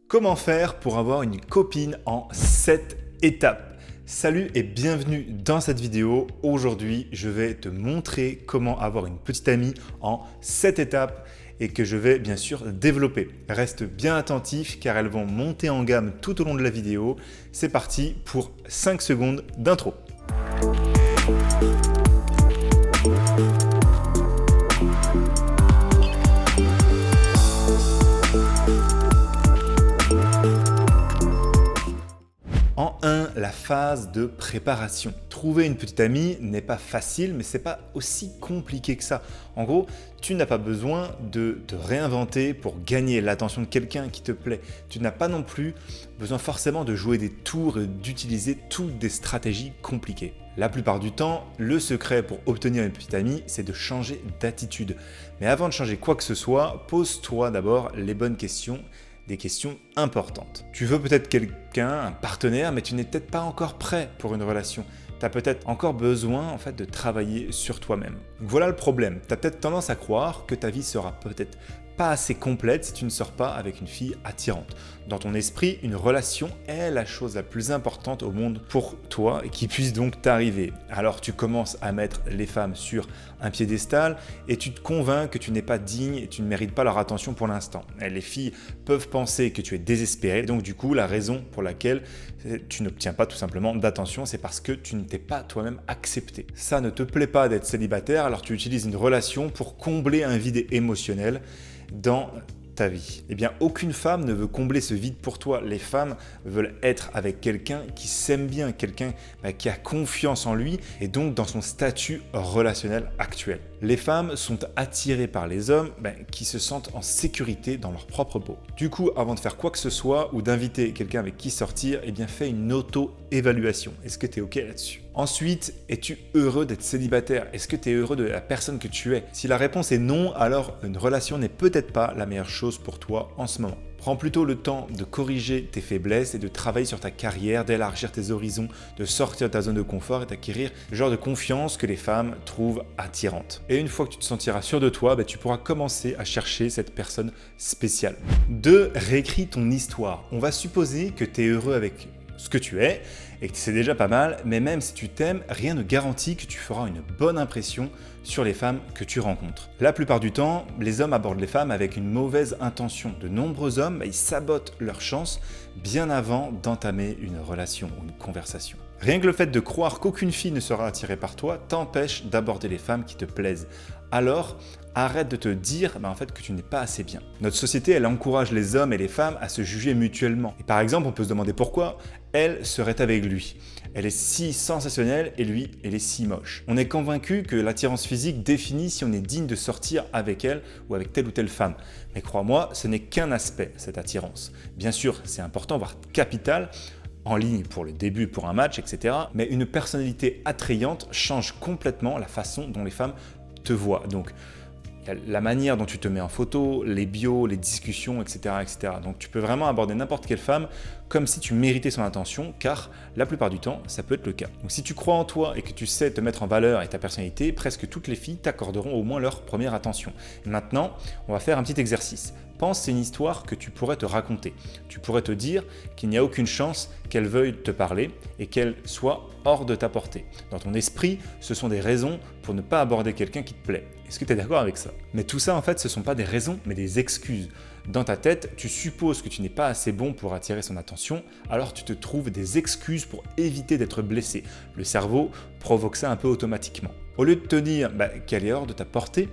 Comment faire pour avoir une copine en 7 étapes? Salut et bienvenue dans cette vidéo. Aujourd'hui, je vais te montrer comment avoir une petite amie en 7 étapes et que je vais bien sûr développer. Reste bien attentif car elles vont monter en gamme tout au long de la vidéo. C'est parti pour 5 secondes d'intro. En 1, la phase de préparation. Trouver une petite amie n'est pas facile, mais c'est pas aussi compliqué que ça. En gros, tu n'as pas besoin de te réinventer pour gagner l'attention de quelqu'un qui te plaît. Tu n'as pas non plus besoin forcément de jouer des tours et d'utiliser toutes des stratégies compliquées. La plupart du temps, le secret pour obtenir une petite amie, c'est de changer d'attitude. Mais avant de changer quoi que ce soit, pose-toi d'abord les bonnes questions. Des questions importantes. Tu veux peut-être quelqu'un, un partenaire, mais tu n'es peut-être pas encore prêt pour une relation. Tu as peut-être encore besoin de travailler sur toi-même. Donc voilà le problème. Tu as peut-être tendance à croire que ta vie sera peut-être pas assez complète si tu ne sors pas avec une fille attirante. Dans ton esprit, une relation est la chose la plus importante au monde pour toi et qui puisse donc t'arriver. Alors tu commences à mettre les femmes sur un piédestal et tu te convaincs que tu n'es pas digne et tu ne mérites pas leur attention pour l'instant. Les filles peuvent penser que tu es désespéré, donc du coup la raison pour laquelle tu n'obtiens pas tout simplement d'attention, c'est parce que tu ne t'es pas toi-même accepté. Ça ne te plaît pas d'être célibataire, alors tu utilises une relation pour combler un vide émotionnel dans ta vie. Eh bien, aucune femme ne veut combler ce vide pour toi. Les femmes veulent être avec quelqu'un qui s'aime bien, quelqu'un qui a confiance en lui et donc dans son statut relationnel actuel. Les femmes sont attirées par les hommes qui se sentent en sécurité dans leur propre peau. Du coup, avant de faire quoi que ce soit ou d'inviter quelqu'un avec qui sortir, eh bien, fais une auto-évaluation. Est-ce que tu es OK là-dessus? Ensuite, es-tu heureux d'être célibataire? Est-ce que tu es heureux de la personne que tu es? Si la réponse est non, alors une relation n'est peut-être pas la meilleure chose pour toi en ce moment. Prends plutôt le temps de corriger tes faiblesses et de travailler sur ta carrière, d'élargir tes horizons, de sortir de ta zone de confort et d'acquérir le genre de confiance que les femmes trouvent attirante. Et une fois que tu te sentiras sûr de toi, tu pourras commencer à chercher cette personne spéciale. 2. Réécris ton histoire. On va supposer que tu es heureux avec ce que tu es et que c'est déjà pas mal, mais même si tu t'aimes, rien ne garantit que tu feras une bonne impression sur les femmes que tu rencontres. La plupart du temps, les hommes abordent les femmes avec une mauvaise intention. De nombreux hommes, ils sabotent leur chance bien avant d'entamer une relation ou une conversation. Rien que le fait de croire qu'aucune fille ne sera attirée par toi t'empêche d'aborder les femmes qui te plaisent. Alors, arrête de te dire que tu n'es pas assez bien. Notre société, elle encourage les hommes et les femmes à se juger mutuellement. Et par exemple, on peut se demander pourquoi elle serait avec lui. Elle est si sensationnelle et lui, elle est si moche. On est convaincu que l'attirance physique définit si on est digne de sortir avec elle ou avec telle ou telle femme. Mais crois-moi, ce n'est qu'un aspect, cette attirance. Bien sûr, c'est important, voire capital, en ligne pour le début, pour un match, etc. Mais une personnalité attrayante change complètement la façon dont les femmes te voient. Donc, la manière dont tu te mets en photo, les bios, les discussions, etc., etc. Donc tu peux vraiment aborder n'importe quelle femme comme si tu méritais son attention, car la plupart du temps, ça peut être le cas. Donc si tu crois en toi et que tu sais te mettre en valeur et ta personnalité, presque toutes les filles t'accorderont au moins leur première attention. Et maintenant, on va faire un petit exercice. Pense à une histoire que tu pourrais te raconter. Tu pourrais te dire qu'il n'y a aucune chance qu'elle veuille te parler et qu'elle soit hors de ta portée. Dans ton esprit, ce sont des raisons pour ne pas aborder quelqu'un qui te plaît. Est-ce que tu es d'accord avec ça? Mais tout ça, ce ne sont pas des raisons, mais des excuses. Dans ta tête, tu supposes que tu n'es pas assez bon pour attirer son attention, alors tu te trouves des excuses pour éviter d'être blessé. Le cerveau provoque ça un peu automatiquement. Au lieu de te dire qu'elle est hors de ta portée,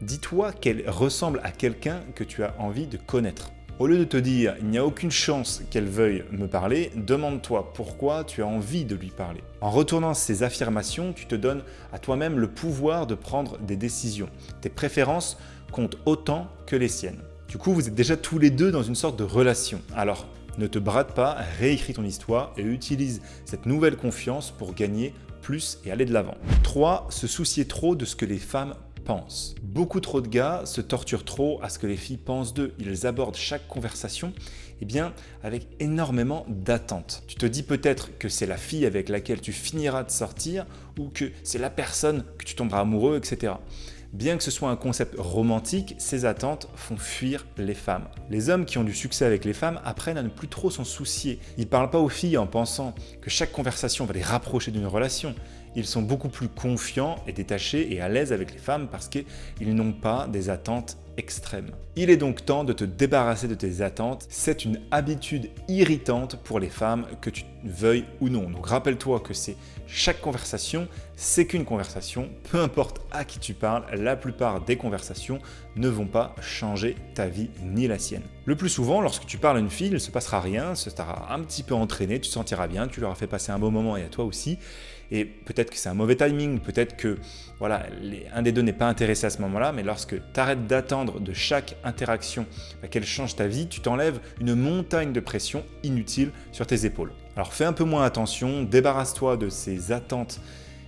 dis-toi qu'elle ressemble à quelqu'un que tu as envie de connaître. Au lieu de te dire « il n'y a aucune chance qu'elle veuille me parler », demande-toi pourquoi tu as envie de lui parler. En retournant ces affirmations, tu te donnes à toi-même le pouvoir de prendre des décisions. Tes préférences comptent autant que les siennes. Du coup, vous êtes déjà tous les deux dans une sorte de relation. Alors, ne te brade pas, réécris ton histoire et utilise cette nouvelle confiance pour gagner plus et aller de l'avant. 3. Se soucier trop de ce que les femmes pensent. Beaucoup trop de gars se torturent trop à ce que les filles pensent d'eux. Ils abordent chaque conversation avec énormément d'attentes. Tu te dis peut-être que c'est la fille avec laquelle tu finiras de sortir ou que c'est la personne que tu tomberas amoureux, etc. Bien que ce soit un concept romantique, ces attentes font fuir les femmes. Les hommes qui ont du succès avec les femmes apprennent à ne plus trop s'en soucier. Ils ne parlent pas aux filles en pensant que chaque conversation va les rapprocher d'une relation. Ils sont beaucoup plus confiants et détachés et à l'aise avec les femmes parce qu'ils n'ont pas des attentes extrêmes. Il est donc temps de te débarrasser de tes attentes. C'est une habitude irritante pour les femmes, que tu veuilles ou non. Donc rappelle-toi que chaque conversation, c'est qu'une conversation. Peu importe à qui tu parles, la plupart des conversations ne vont pas changer ta vie ni la sienne. Le plus souvent, lorsque tu parles à une fille, il ne se passera rien, ça t'aura un petit peu entraîné, tu te sentiras bien, tu leur as fait passer un bon moment et à toi aussi. Et peut-être que c'est un mauvais timing, peut-être que voilà, un des deux n'est pas intéressé à ce moment-là, mais lorsque tu arrêtes d'attendre de chaque interaction qu'elle change ta vie, tu t'enlèves une montagne de pression inutile sur tes épaules. Alors fais un peu moins attention, débarrasse-toi de ces attentes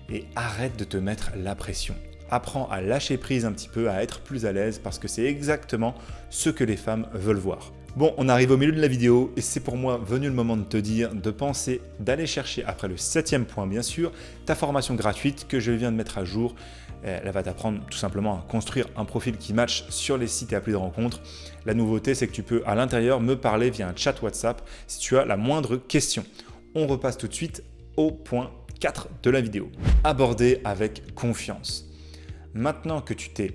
et arrête de te mettre la pression. Apprends à lâcher prise un petit peu, à être plus à l'aise parce que c'est exactement ce que les femmes veulent voir. Bon, on arrive au milieu de la vidéo et c'est pour moi venu le moment de te dire de penser, d'aller chercher après le 7e point bien sûr, ta formation gratuite que je viens de mettre à jour. Elle va t'apprendre tout simplement à construire un profil qui matche sur les sites et applis de rencontres. La nouveauté, c'est que tu peux à l'intérieur me parler via un chat WhatsApp si tu as la moindre question. On repasse tout de suite au point 4 de la vidéo. Aborder avec confiance. Maintenant que tu t'es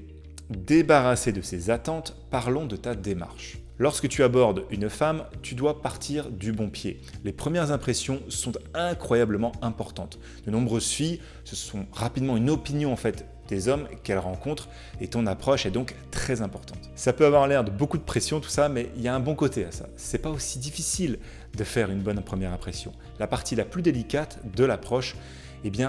débarrassé de ces attentes, parlons de ta démarche. Lorsque tu abordes une femme, tu dois partir du bon pied. Les premières impressions sont incroyablement importantes. De nombreuses filles se sont rapidement une opinion en fait des hommes qu'elles rencontrent et ton approche est donc très importante. Ça peut avoir l'air de beaucoup de pression tout ça, mais il y a un bon côté à ça. C'est pas aussi difficile de faire une bonne première impression. La partie la plus délicate de l'approche,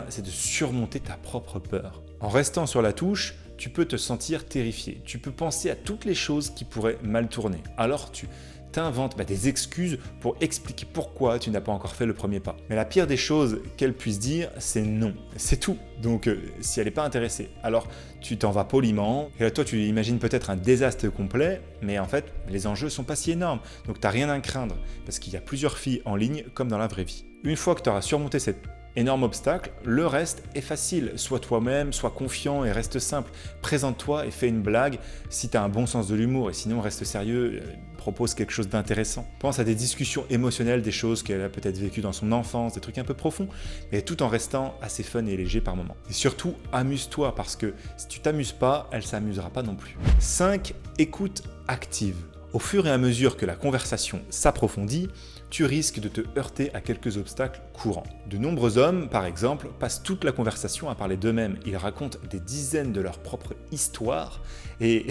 c'est de surmonter ta propre peur. En restant sur la touche, tu peux te sentir terrifié. Tu peux penser à toutes les choses qui pourraient mal tourner. Alors tu t'inventes des excuses pour expliquer pourquoi tu n'as pas encore fait le premier pas. Mais la pire des choses qu'elle puisse dire, c'est non. C'est tout. Donc si elle n'est pas intéressée, alors tu t'en vas poliment. Et là, toi, tu imagines peut-être un désastre complet, mais en fait, les enjeux ne sont pas si énormes. Donc tu n'as rien à craindre parce qu'il y a plusieurs filles en ligne comme dans la vraie vie. Une fois que tu auras surmonté cette énorme obstacle, le reste est facile. Sois toi-même, sois confiant et reste simple. Présente-toi et fais une blague si tu as un bon sens de l'humour et sinon reste sérieux, propose quelque chose d'intéressant. Pense à des discussions émotionnelles, des choses qu'elle a peut-être vécues dans son enfance, des trucs un peu profonds, mais tout en restant assez fun et léger par moment. Et surtout, amuse-toi parce que si tu t'amuses pas, elle s'amusera pas non plus. 5. Écoute active. Au fur et à mesure que la conversation s'approfondit, tu risques de te heurter à quelques obstacles courants. De nombreux hommes, par exemple, passent toute la conversation à parler d'eux-mêmes. Ils racontent des dizaines de leur propre histoire et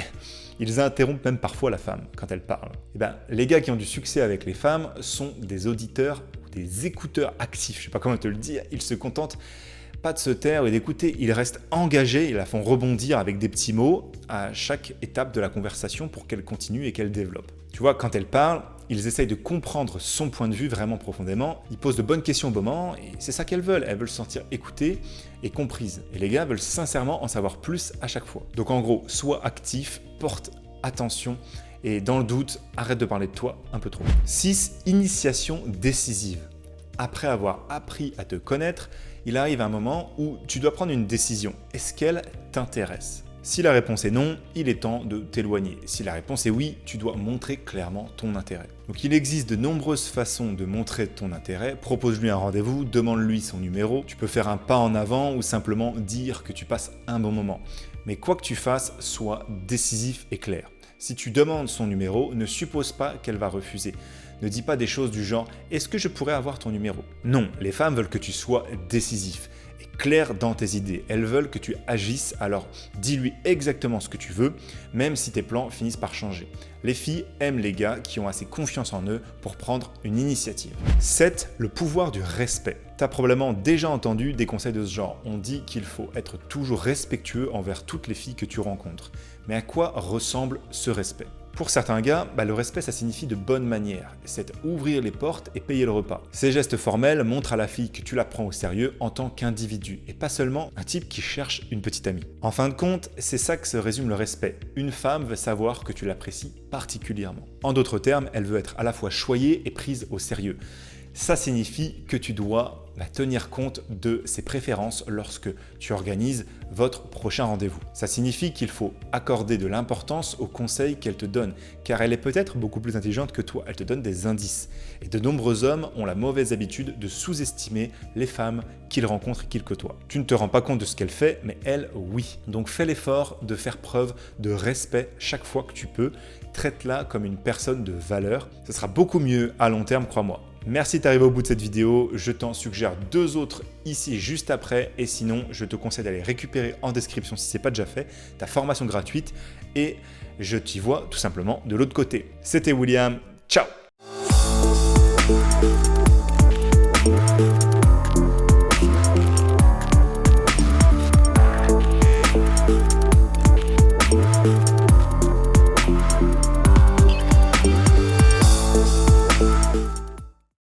ils interrompent même parfois la femme quand elle parle. Les gars qui ont du succès avec les femmes sont des auditeurs ou des écouteurs actifs. Je ne sais pas comment te le dire, ils se contentent pas de se taire et d'écouter, ils restent engagés, ils la font rebondir avec des petits mots à chaque étape de la conversation pour qu'elle continue et qu'elle développe. Tu vois, quand elle parle, ils essayent de comprendre son point de vue vraiment profondément, ils posent de bonnes questions au moment et c'est ça qu'elles veulent se sentir écoutées et comprises. Et les gars veulent sincèrement en savoir plus à chaque fois. Donc en gros, sois actif, porte attention et dans le doute, arrête de parler de toi un peu trop. 6. Initiation décisive. Après avoir appris à te connaître, il arrive un moment où tu dois prendre une décision. Est-ce qu'elle t'intéresse ? Si la réponse est non, il est temps de t'éloigner. Si la réponse est oui, tu dois montrer clairement ton intérêt. Donc il existe de nombreuses façons de montrer ton intérêt. Propose-lui un rendez-vous, demande-lui son numéro. Tu peux faire un pas en avant ou simplement dire que tu passes un bon moment. Mais quoi que tu fasses, sois décisif et clair. Si tu demandes son numéro, ne suppose pas qu'elle va refuser. Ne dis pas des choses du genre « Est-ce que je pourrais avoir ton numéro ?» Non, les femmes veulent que tu sois décisif et clair dans tes idées. Elles veulent que tu agisses, alors dis-lui exactement ce que tu veux, même si tes plans finissent par changer. Les filles aiment les gars qui ont assez confiance en eux pour prendre une initiative. 7. Le pouvoir du respect. Tu as probablement déjà entendu des conseils de ce genre. On dit qu'il faut être toujours respectueux envers toutes les filles que tu rencontres. Mais à quoi ressemble ce respect ? Pour certains gars, le respect ça signifie de bonnes manières. C'est ouvrir les portes et payer le repas. Ces gestes formels montrent à la fille que tu la prends au sérieux en tant qu'individu et pas seulement un type qui cherche une petite amie. En fin de compte, c'est ça que se résume le respect. Une femme veut savoir que tu l'apprécies particulièrement. En d'autres termes, elle veut être à la fois choyée et prise au sérieux. Ça signifie que tu dois va tenir compte de ses préférences lorsque tu organises votre prochain rendez-vous. Ça signifie qu'il faut accorder de l'importance aux conseils qu'elle te donne, car elle est peut-être beaucoup plus intelligente que toi, elle te donne des indices. Et de nombreux hommes ont la mauvaise habitude de sous-estimer les femmes qu'ils rencontrent et qu'ils côtoient. Tu ne te rends pas compte de ce qu'elle fait, mais elle, oui. Donc fais l'effort de faire preuve de respect chaque fois que tu peux. Traite-la comme une personne de valeur. Ce sera beaucoup mieux à long terme, crois-moi. Merci d'arriver au bout de cette vidéo. Je t'en suggère 2 autres ici juste après. Et sinon, je te conseille d'aller récupérer en description, si ce n'est pas déjà fait, ta formation gratuite. Et je t'y vois tout simplement de l'autre côté. C'était William. Ciao!